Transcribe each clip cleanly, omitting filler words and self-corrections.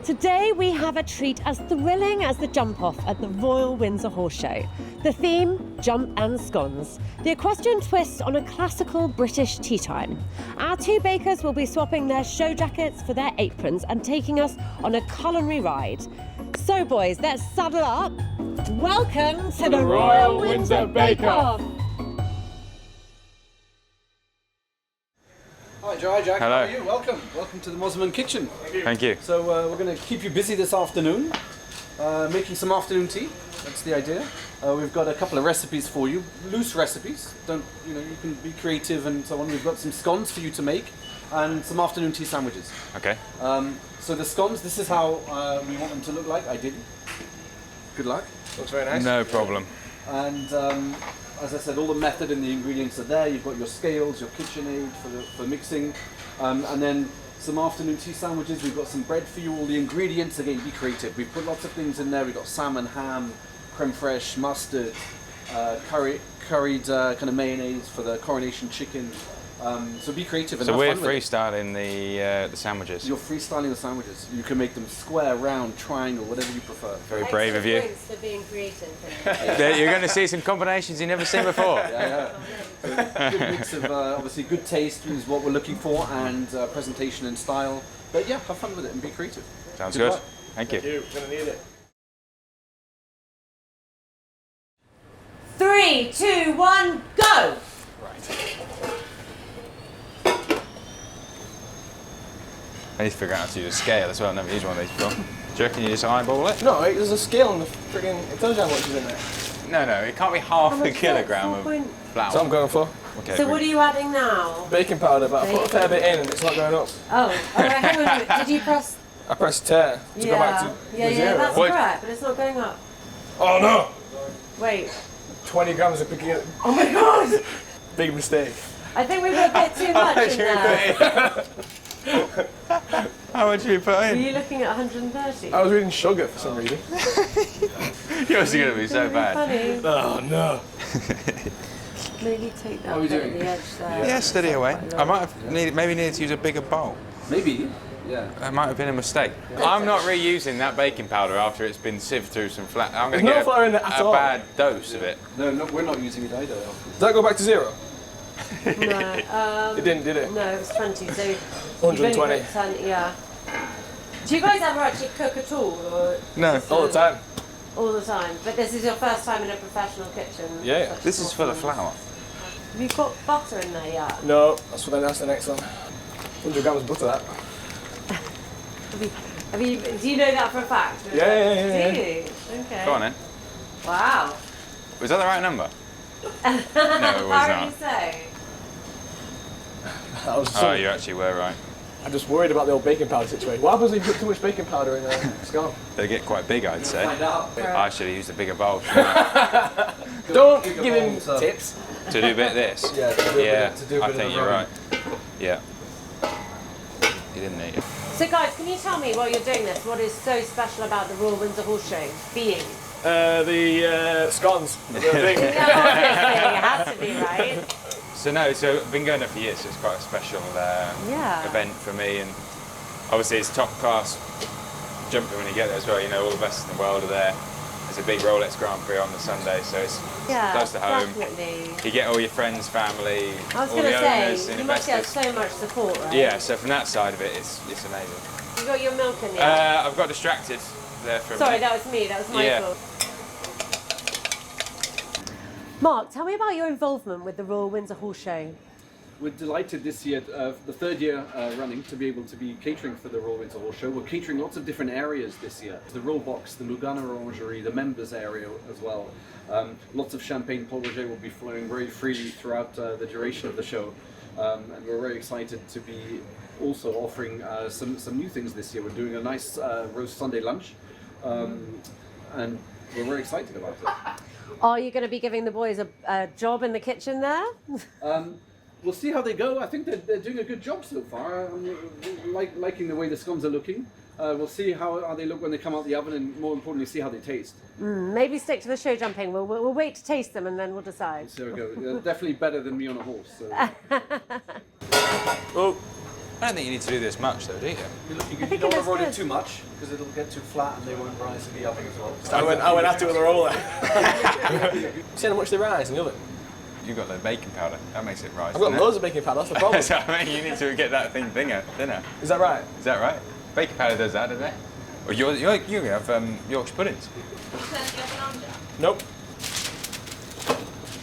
Today we have a treat as thrilling as the jump-off at the Royal Windsor Horse Show. The theme, jump and scones. The equestrian twist on a classical British tea time. Our two bakers will be swapping their show jackets for their aprons and taking us on a culinary ride. So boys, let's saddle up. Welcome to the Royal Windsor Bakeoff. Hi Joe, hi Jack. Hello. How are you? Welcome to the Mosman kitchen. Thank you. So we're going to keep you busy this afternoon, making some afternoon tea. That's the idea. We've got a couple of recipes for you, loose recipes. You can be creative and so on. We've got some scones for you to make, and some afternoon tea sandwiches. Okay. So the scones, this is how we want them to look like. Ideally. Good luck. Looks very nice. No problem. And as I said, all the method and the ingredients are there. You've got your scales, your KitchenAid for mixing, and then some afternoon tea sandwiches. We've got some bread for you, all the ingredients. Again, be creative. We've put lots of things in there. We've got salmon, ham, creme fraiche, mustard, curried kind of mayonnaise for the coronation chicken. So be creative and So have we're fun with it. freestyling the sandwiches. You're freestyling the sandwiches. You can make them square, round, triangle, whatever you prefer. Very brave of you. Thanks for being creative. You're going to see some combinations you've never seen before. Yeah. Good mix of obviously good taste is what we're looking for, and presentation and style. But yeah, have fun with it and be creative. Sounds Good good. luck. Thank you. You're gonna need it. 3, 2, 1, go! I need to figure out how to use a scale as well. I've never used one of these before. Do you reckon you just eyeball it? No, there's a scale on the friggin'. It tells you how much is in there. No, it can't be half a much is it? kilogram of 4 point- flour. So I'm going for Okay, So what are you adding now? baking powder, but I put a fair bit in and it's not going up. Oh, all right, hang on a minute. Did you press? I pressed tear to go back to yeah, zero. that's What? correct, but it's not going up. Oh no! Wait. 20 grams of baking. Oh my god! Big mistake. I think we put a bit too much in there. How much have you put Were in? you looking at 130? I was reading sugar for some reason. Yours are going to be so bad. Funny. Oh no. Maybe take that What are we bit doing? at the edge there. Yeah, steady away. Quite a I lot. might have needed to use a bigger bowl. Maybe. Yeah. That might have been a mistake. I'm not reusing that baking powder after it's been sieved through some flat. I'm going There's to no get flour in it at a all. bad dose of it. No, we're not using it either. Does that go back to zero? No, It didn't, did it? no, it was 20, so... you've only 120. put 10, yeah. Do you guys ever actually cook at all? Or No. All the time. all the time? But this is your first time in a professional kitchen? Yeah. Such This is full of awesome. flour. Have you got butter in there yet? No, that's the next one. 100 grams of butter that. Do you know that for a fact? Yeah. Do you? Okay. Go on then. Wow. Was that the right number? No, it was Apparently not. so. I was Oh, you actually were right. I'm just worried about the old baking powder situation. What happens if you put too much baking powder in a scone? They get quite big, I'd say. Find out. I should have used a bigger bowl shouldn't I? Don't Bigger give him bowls, so- tips. to do a bit of this. Yeah, to do a bit- Yeah, to do a I bit of think the you're right. rowing. Yeah. You didn't need it. So guys, can you tell me while you're doing this, what is so special about the Royal Windsor Horse Show being? The scones. The thing. No, obviously, it has to be, right? So I've been going there for years, so it's quite a special Yeah. event for me, and obviously it's top class jumping when you get there as well. You know, all the best in the world are there. There's a big Rolex Grand Prix on the Sunday, so it's Yeah, close to home. definitely. You get all your friends, family, I was all going the to owners, say, and you must get investors. so much support, right? Yeah, so from that side of it, it's amazing. You got your milk in yet? I've got distracted there for a Sorry, minute. that was me. That was my Yeah. fault. Mark, tell me about your involvement with the Royal Windsor Horse Show. We're delighted this year, the third year running, to be able to be catering for the Royal Windsor Horse Show. We're catering lots of different areas this year. The Royal Box, the Lugano Orangery, the members area as well. Lots of champagne Paul Roger will be flowing very freely throughout the duration of the show. And we're very excited to be also offering some new things this year. We're doing a nice roast Sunday lunch, and we're very excited about it. Are you going to be giving the boys a job in the kitchen there? We'll see how they go. I think they're doing a good job so far. I'm liking the way the scones are looking. We'll see how they look when they come out the oven, and more importantly, see how they taste. Maybe stick to the show jumping. We'll wait to taste them and then we'll decide. So we go. They're definitely better than me on a horse. So. Oh, I don't think you need to do this much though, do you? You don't avoid it too much because it'll get too flat and they won't rise in the oven as well. I went at it with a roller. See how much they rise in the oven? You've got the baking powder. That makes it rise. I've got loads of baking powder, that's the problem. So, I mean, you need to get that thing thinner. Is that right? Is that right? Baking powder does that, doesn't it? Or you have Yorkshire puddings. Nope.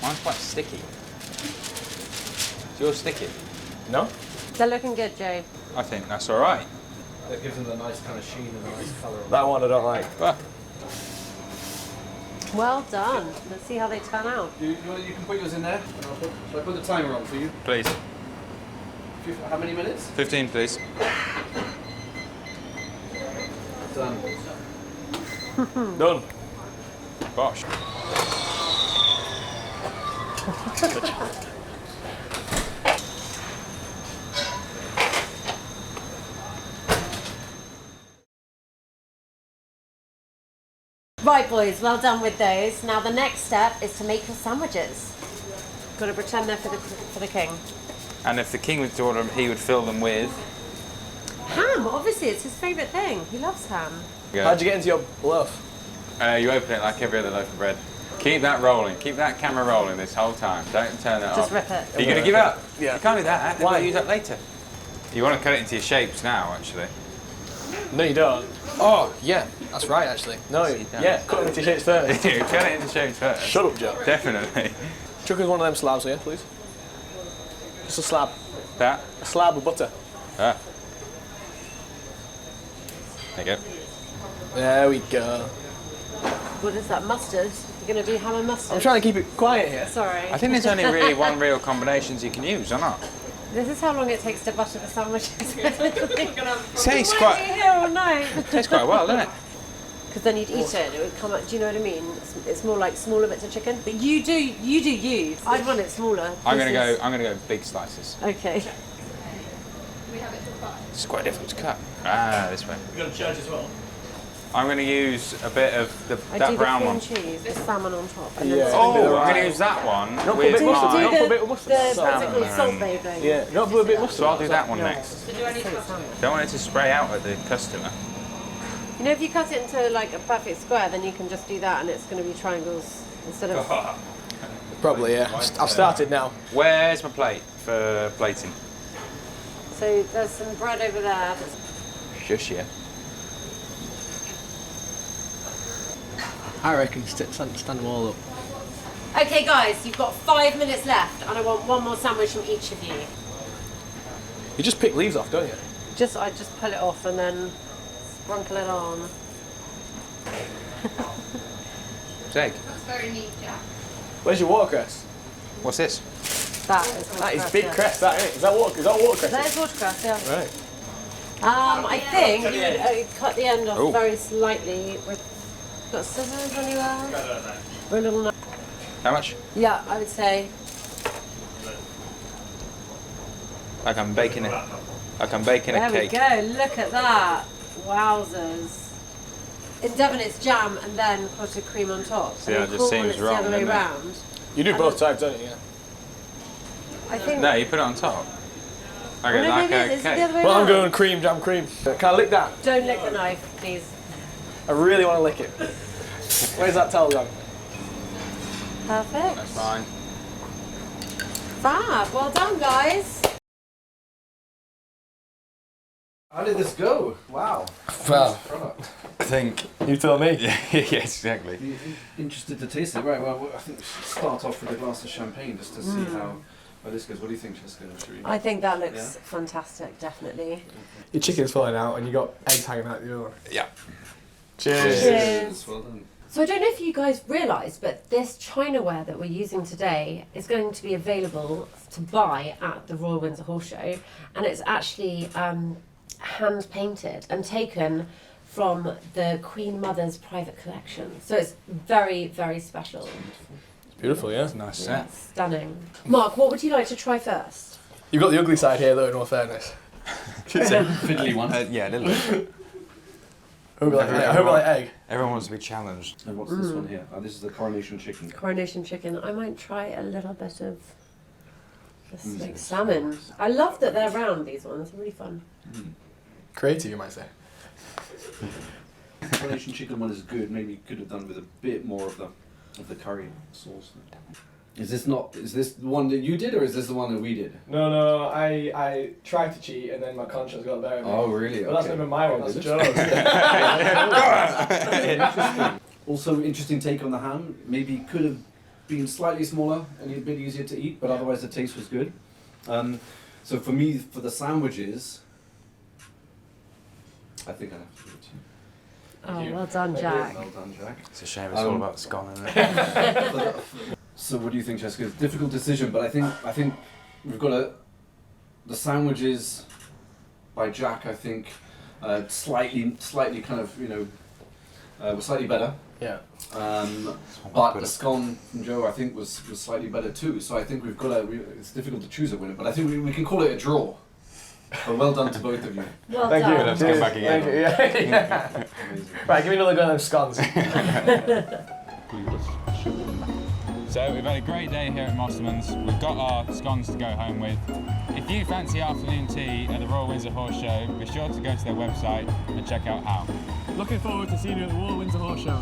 Mine's quite sticky. Is yours sticky? No? They're looking good, Joe. I think that's all right. That gives them a nice kind of sheen and a nice colour. That one I don't like. Well, Well done. Let's see how they turn out. You can put yours in there. And shall I put the timer on for you? please. How many minutes? 15, please. Done. Done. Bosh. Right, boys, well done with those. Now the next step is to make your sandwiches. Got to pretend they're for the king. And if the king was to order them, he would fill them with. Ham, obviously, it's his favourite thing. He loves ham. How'd you get into your loaf? You open it like every other loaf of bread. Keep that rolling. Keep that camera rolling this whole time. Don't turn it off. Just rip it. Are you going to give up? Yeah. You can't do that. Why? Why? Use that later. You want to cut it into your shapes now, actually. No, you don't. Oh, yeah, that's right, actually. No, Yes, you don't. yeah, cut them into shapes first. You cut it into shapes first. Shut up, Joe. Definitely. Chuck us one of them slabs here, please. Just a slab. That. A slab of butter. Ah. There you go. There we go. What is that, mustard? You're going to do ham and mustard? I'm trying to keep it quiet here. Sorry. I think there's only really one real combinations you can use, or not? This is how long it takes to butter the sandwiches. Tastes Why are quite. you here all night? Tastes quite well, doesn't it? Because then you'd eat it, it would come out. Do you know what I mean? It's more like smaller bits of chicken. But you do you. I'd want it smaller. I'm gonna go big slices. Okay. It's quite difficult to cut. Ah, this way. You got a church as well? I'm gonna use a bit of I that do brown the one. cream cheese, the salmon on top. And Yeah. then Oh, bit of I'm gonna rice. use that one Don't put with bit of mustard, my. don't put a bit of mustard. the what's it Salmon. called? Salt Bay thing. Yeah, don't put a bit of mustard. So I'll do that one next. Salmon. Don't want it to spray out at the customer. You know, if you cut it into like a perfect square, then you can just do that, and it's going to be triangles instead of. Probably, yeah. I've started now. Where's my plate for plating? So there's some bread over there. Shush yeah. I reckon stand them all up. Okay, guys, you've got 5 minutes left, and I want one more sandwich from each of you. You just pick leaves off, don't you? I just pull it off and then sprinkle it on. It's egg. That's very neat, Jack. Where's your watercress? What's this? That is That is big cress, that isn't it? Is that watercress? That is watercess, yeah. Right. I think you would cut the end off Oh. very slightly with. Got scissors anywhere? Or a little knife? How much? Yeah, I would say. Like I'm baking it. Like I'm baking There a we cake. go. Look at that. Wowzers. In Devon, it's jam and then put a cream on top. See, And that in just Cornwall, seems it's wrong, the other way doesn't it? round. You do both types, don't you? Yeah. I think. No, you put it on top. Oh, Okay, no, like maybe a it's the cake. other way Well, I'm round. going cream, jam, cream. Can I lick that? Don't lick the knife, please. I really want to lick it. Where's that towel gone? Perfect. That's fine. Fab. Well done, guys. How did this go? Wow. Well, Product. I think. you tell me. Yes, exactly. Interested to taste it. Right, well, I think we should start off with a glass of champagne just to see how this goes. What do you think, Jessica? Should we... I think that looks Yeah. fantastic, definitely. Your chicken's falling out and you got eggs hanging out the other. Yeah. Cheers. Cheers. Well done. So I don't know if you guys realise, but this chinaware that we're using today is going to be available to buy at the Royal Windsor Horse Show, and it's actually hand painted and taken from the Queen Mother's private collection. So it's very, very special. Beautiful, yeah. Nice set. Stunning. Mark, what would you like to try first? You've got the ugly side here, though, in all fairness. Fiddly one. Yeah, a little bit. I hope I like egg. Everyone wants to be challenged. And what's this one here? Oh, this is the coronation chicken. Coronation chicken. I might try a little bit of The smoked salmon. I love that they're round, these ones. They're really fun. Creative, you might say. The coronation chicken one is good. Maybe could have done with a bit more of the curry sauce. Is this the one that you did, or is this the one that we did? No, I tried to cheat and then my conscience got the better of me. Oh, really? But that's not even my one, that's Joe's. Interesting. Also, interesting take on the ham. Maybe could have been slightly smaller and a bit easier to eat, but otherwise the taste was good. So for me, for the sandwiches, I think I have to give it to you. Oh, well done, Jack. Well done, Jack. It's a shame it's all about the scone, isn't it? So what do you think, Jessica? It's a difficult decision, but I think we've got the sandwiches by Jack. I think slightly kind of were slightly better. Yeah. But the scone from Joe, I think, was slightly better too. So I think we've got it's difficult to choose a winner, but I think we can call it a draw. But well done to both of you. Well Thank done. you. Let's come back again. Thank you. Yeah. Right, give me another go at them scones. So we've had a great day here at Mosselman's. We've got our scones to go home with. If you fancy afternoon tea at the Royal Windsor Horse Show, be sure to go to their website and check out how. Looking forward to seeing you at the Royal Windsor Horse Show.